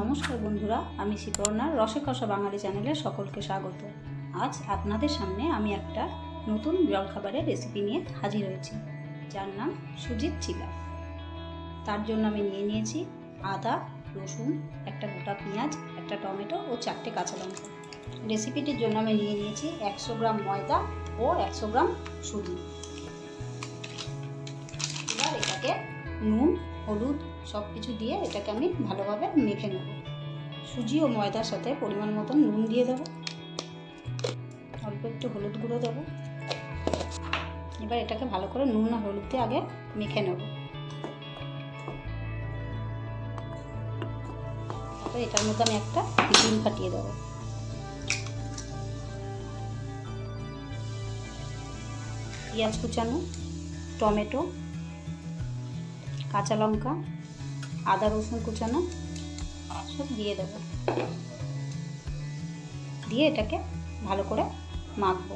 নমস্কার বন্ধুরা, আমি শিপর্ণা রসে কষা বাঙালি চ্যানেলে সকলকে স্বাগত। আজ আপনাদের সামনে আমি একটা নতুন জলখাবারের রেসিপি নিয়ে হাজির হয়েছি, যার নাম সুজির চিলা। তার জন্য আমি নিয়ে নিয়েছি আদা, রসুন, একটা গোটা পেঁয়াজ, একটা টমেটো ও 4টে কাঁচা লঙ্কা। রেসিপিটির জন্য আমি নিয়ে নিয়েছি 100 গ্রাম ময়দা ও 100 গ্রাম সুজি। এবার এটাকে নুন, হলুদ সব কিছু দিয়ে এটাকে আমি ভালোভাবে মেখে নেব। সুজি ও ময়দার সাথে পরিমাণ মতন নুন দিয়ে দেবো, অল্প একটু হলুদ গুঁড়ো দেবো। এবার এটাকে ভালো করে নুন আর হলুদ দিয়ে আগে মেখে নেব। তারপরে এটার মধ্যে আমি একটা ডিম ফাটিয়ে দেবো। পেঁয়াজ কুচানো, টমেটো, কাঁচা লঙ্কা, আদা রসুন কুচানো সব দিয়ে দেবো। দিয়ে এটাকে ভালো করে মাখবো।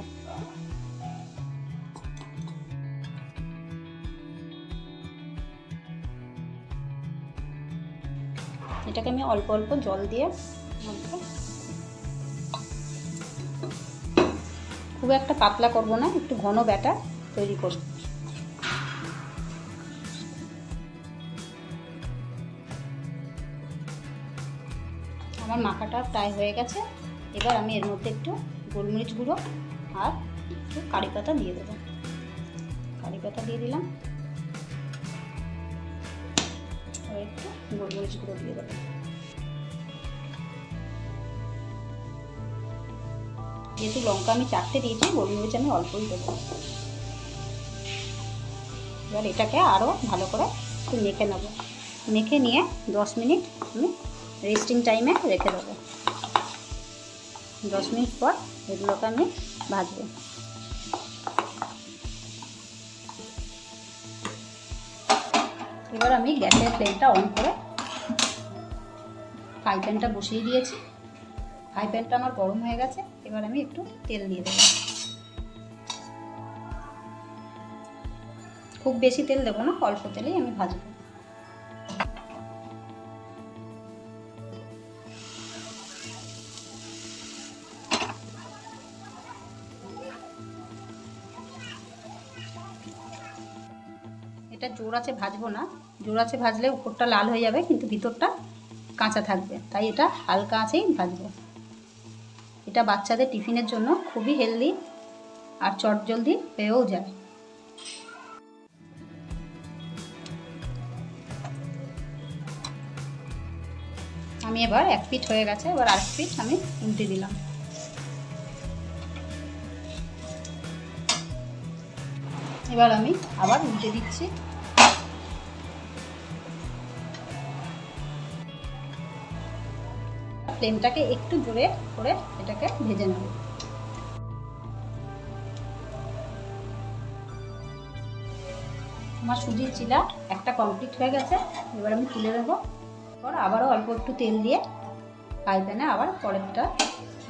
এটাকে আমি অল্প অল্প জল দিয়ে খুব একটা পাতলা করব না, একটু ঘন ব্যাটার তৈরি করব। আমার মাখাটা প্রায় হয়ে গেছে। এবার আমি এর মধ্যে একটু গোলমরিচ গুঁড়ো আর একটু কারি পাতা দিয়ে দেবো। কারি পাতা দিয়ে দিলাম, আর একটু গোলমরিচ গুঁড়ো দিয়ে দেবো। যেহেতু লঙ্কা আমি 4টে দিয়েছি, গোলমরিচ আমি অল্পই দেবো। এবার এটাকে আরও ভালো করে একটু মেখে নেব। মেখে নিয়ে 10 মিনিট আমি রেস্টিং টাইমে রেখে দেবো। 10 মিনিট পর এগুলোকে আমি ভাজবো। এবার আমি গ্যাসের ফ্লেমটা অন করে ফ্রাই প্যানটা বসিয়ে দিয়েছি। ফ্রাই প্যানটা আমার গরম হয়ে গেছে। এবার আমি একটু তেল দিয়ে দেবো। খুব বেশি তেল দেবো না, অল্প তেলেই আমি ভাজবো। এটা জোর আছে ভাজবো না, জোর আছে ভাজলে উপরটা লাল হয়ে যাবে কিন্তু ভিতরটা কাঁচা থাকবে, তাই এটা হালকা আঁচেই ভাজবো। এটা বাচ্চাদের টিফিনের জন্য খুবই হেলদি আর চটজলদি হয়েও যায়। আমি এবার 1 পিঠ হয়ে গেছে, এবার আরেক পিঠ আমি উল্টে দিলাম। এবার আমি আবার উল্টে দিচ্ছি। ফ্লেমটাকে একটু জোরে করে এটাকে ভেজে নেব। আমার সুজির চিলা একটা কমপ্লিট হয়ে গেছে। এবার আমি তুলে নেব। পর আবারও অল্প একটু তেল দিয়ে ফ্রাই প্যানে আবার পরেরটা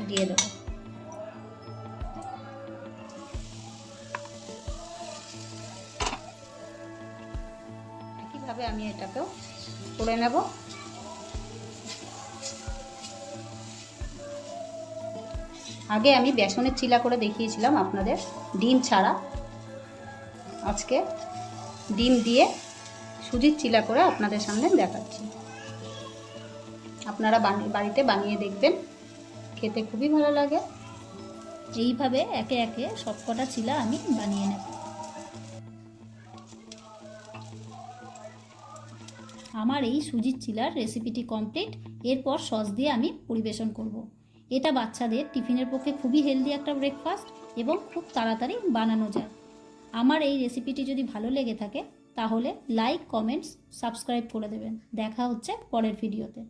দিয়ে দেব। একইভাবে আমি এটাকেও করে নেব। আগে আমি বেসনের চিলা করে দেখিয়েছিলাম আপনাদের ডিম ছাড়া। আজকে ডিম দিয়ে সুজির চিলা করে আপনাদের সামনে দেখাচ্ছি। আপনারা বাড়িতে বানিয়ে দেখবেন, খেতে খুবই ভালো লাগে। এইভাবে একে একে সবকটা চিলা আমি বানিয়ে নেব। আমার এই সুজির চিলার রেসিপিটি কমপ্লিট। এরপর সস দিয়ে আমি পরিবেশন করব। এটা বাচ্চাদের টিফিনের পক্ষে খুবই হেলদি একটা ব্রেকফাস্ট এবং খুব তাড়াতাড়ি বানানো যায়। আমার এই রেসিপিটি যদি ভালো লেগে থাকে তাহলে লাইক, কমেন্টস, সাবস্ক্রাইব করে দেবেন। দেখা হচ্ছে পরের ভিডিওতে।